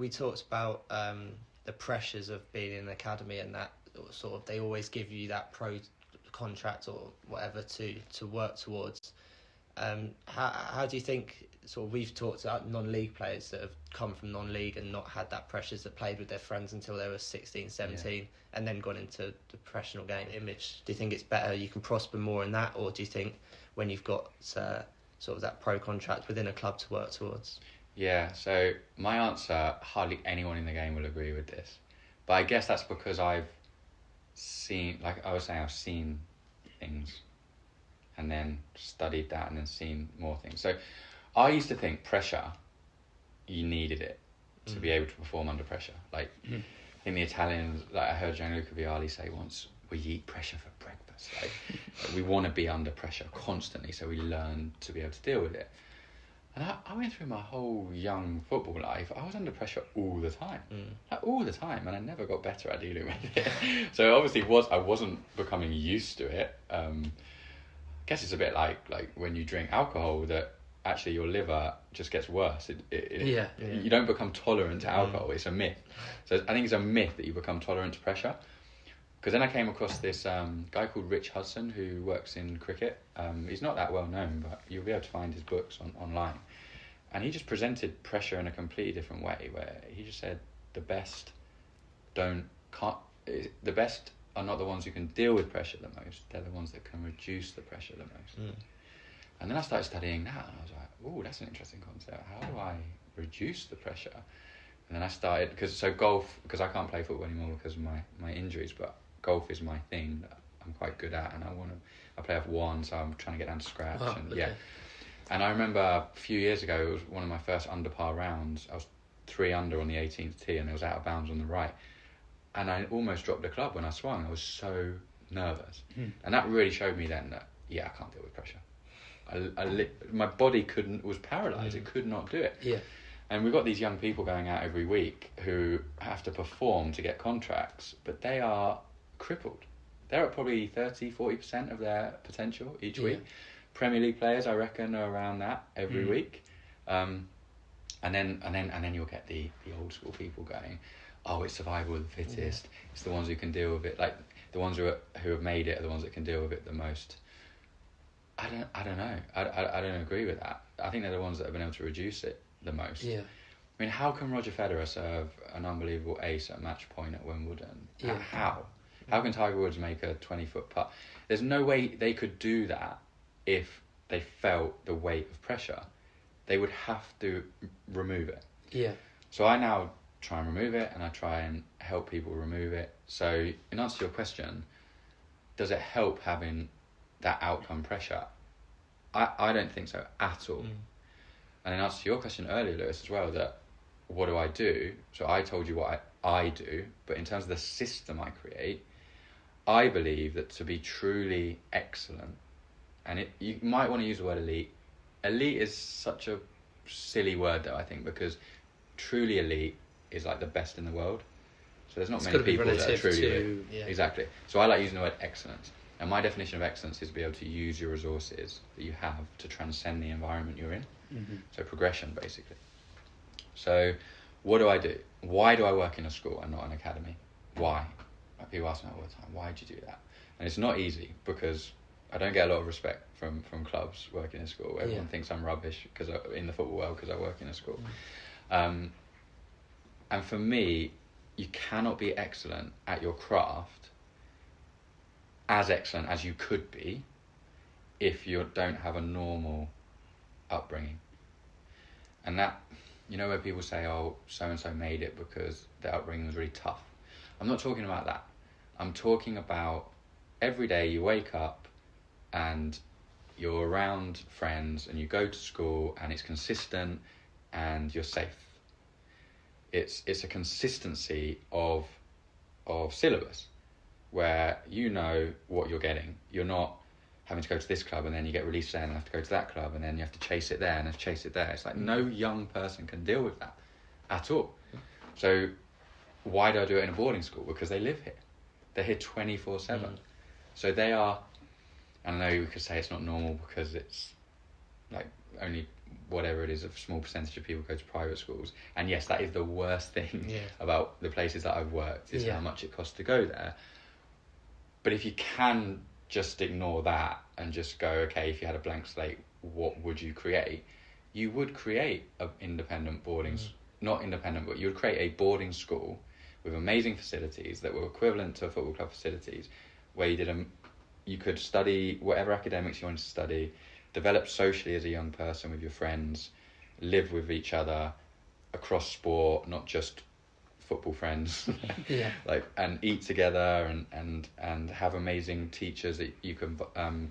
We talked about the pressures of being in an academy, and that sort of they always give you that pro contract or whatever to work towards. How do you think, sort of, we've talked about non-league players that have come from non-league and not had that pressures, that played with their friends until they were 16, 17 and then gone into the professional game image. Do you think it's better, you can prosper more in that, or do you think when you've got sort of that pro contract within a club to work towards? Yeah, so my answer, hardly anyone in the game will agree with this. But I guess that's because I've seen, like I was saying, I've seen things and then studied that and then seen more things. So I used to think pressure, you needed it to be able to perform under pressure. Like in the Italians, like I heard Gianluca Vialli say once, we eat pressure for breakfast. Like we want to be under pressure constantly, so we learn to be able to deal with it. And I went through my whole young football life, I was under pressure all the time. Like, all the time, and I never got better at dealing with it. So obviously I wasn't becoming used to it. I guess it's a bit like when you drink alcohol, that actually your liver just gets worse. You don't become tolerant to alcohol. It's a myth. So I think it's a myth that you become tolerant to pressure. Because then I came across this guy called Rich Hudson who works in cricket. He's not that well known, but you'll be able to find his books online. And he just presented pressure in a completely different way, where he just said the best are not the ones who can deal with pressure the most. They're the ones that can reduce the pressure the most. And then I started studying that, and I was like, oh, that's an interesting concept. How do I reduce the pressure? And then I started, because I can't play football anymore because of my injuries, but golf is my thing that I'm quite good at, and I play F1, so I'm trying to get down to scratch. And I remember a few years ago, it was one of my first under par rounds. I was 3 under on the 18th tee, and it was out of bounds on the right. And I almost dropped the club when I swung. I was so nervous. And that really showed me then that, I can't deal with pressure. My body was paralysed. It could not do it. Yeah. And we've got these young people going out every week who have to perform to get contracts, but they are crippled. They're at probably 30-40% of their potential each week. Premier League players, I reckon, are around that every week. And then you'll get the old school people going, oh, it's survival of the fittest. It's the ones who can deal with it. Like the ones who have made it are the ones that can deal with it the most. I don't know. I don't agree with that. I think they're the ones that have been able to reduce it the most. Yeah. I mean, how can Roger Federer serve an unbelievable ace at match point at Wimbledon? Yeah. How can Tiger Woods make a 20-foot putt? There's no way they could do that if they felt the weight of pressure. They would have to remove it. Yeah. So I now try and remove it, and I try and help people remove it. So in answer to your question, does it help having that outcome pressure? I don't think so at all. And in answer to your question earlier, Lewis, as well, that what do I do? So I told you what I do, but in terms of the system I create, I believe that to be truly excellent, and you might want to use the word elite. Elite is such a silly word, though, I think, because truly elite is like the best in the world. So there's not many people that are truly elite. Yeah. Exactly. So I like using the word excellence. And my definition of excellence is to be able to use your resources that you have to transcend the environment you're in. So progression, basically. So what do I do? Why do I work in a school and not an academy? Why? Like, people ask me all the time, why do you do that? And it's not easy, because I don't get a lot of respect from clubs working in a school. Everyone thinks I'm rubbish in the football world because I work in a school. And for me, you cannot be excellent at your craft, as excellent as you could be, if you don't have a normal upbringing. And that, where people say, oh, so-and-so made it because their upbringing was really tough. I'm not talking about that. I'm talking about every day you wake up and you're around friends and you go to school and it's consistent and you're safe. It's a consistency of syllabus where you know what you're getting. You're not having to go to this club and then you get released there and have to go to that club and then you have to chase it there and have to chase it there. It's like no young person can deal with that at all. So why do I do it in a boarding school? Because they live here. They're here 24/7. So they are, and I know you could say it's not normal because it's like only whatever it is, a small percentage of people go to private schools. And yes, that is the worst thing Yeah. about the places that I've worked, is Yeah. how much it costs to go there. But if you can just ignore that and just go, okay, if you had a blank slate, what would you create? You would create an independent boarding, not independent, but you would create a boarding school with amazing facilities that were equivalent to football club facilities, where you could study whatever academics you wanted to study, develop socially as a young person with your friends, live with each other across sport, not just football friends. Yeah. And eat together and have amazing teachers that you can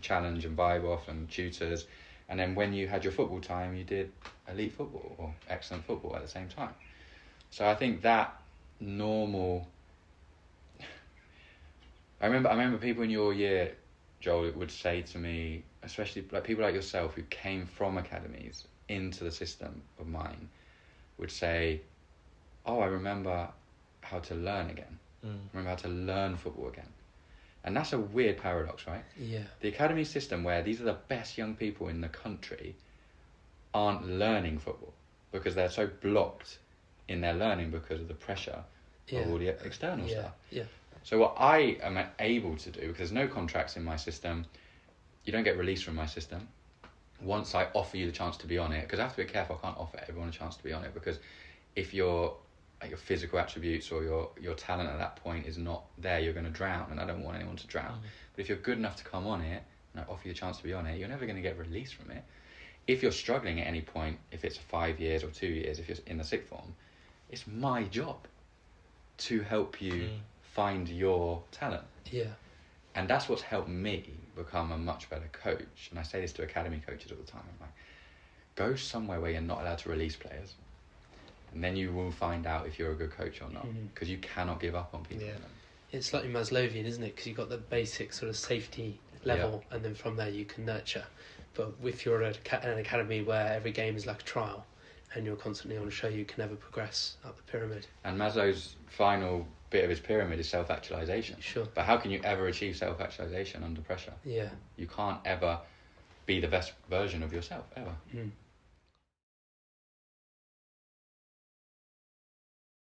challenge and vibe off, and tutors. And then when you had your football time, you did elite football or excellent football at the same time. So I think that normal... I remember people in your year, Joel, would say to me, especially like people like yourself who came from academies into the system of mine, would say, oh, I remember how to learn again. Remember how to learn football again. And that's a weird paradox, right? Yeah. The academy system, where these are the best young people in the country, aren't learning football because they're so blocked in their learning because of the pressure of all the external stuff. Yeah. So what I am able to do, because there's no contracts in my system, you don't get released from my system. Once I offer you the chance to be on it, because I have to be careful, I can't offer everyone a chance to be on it, because if your physical attributes or your talent at that point is not there, you're going to drown, and I don't want anyone to drown. But if you're good enough to come on it, and I offer you a chance to be on it, you're never going to get released from it. If you're struggling at any point, if it's 5 years or 2 years, if you're in the sixth form, it's my job to help you find your talent. Yeah. And that's what's helped me become a much better coach. And I say this to academy coaches all the time. I'm like, go somewhere where you're not allowed to release players, and then you will find out if you're a good coach or not, because you cannot give up on people. Yeah. It's slightly Maslowian, isn't it? Because you've got the basic sort of safety level, and then from there you can nurture. But if you're at an academy where every game is like a trial and you're constantly on a show, you can never progress up the pyramid. And Maslow's final bit of his pyramid is self-actualization. Sure. But how can you ever achieve self-actualization under pressure? Yeah. You can't ever be the best version of yourself, ever.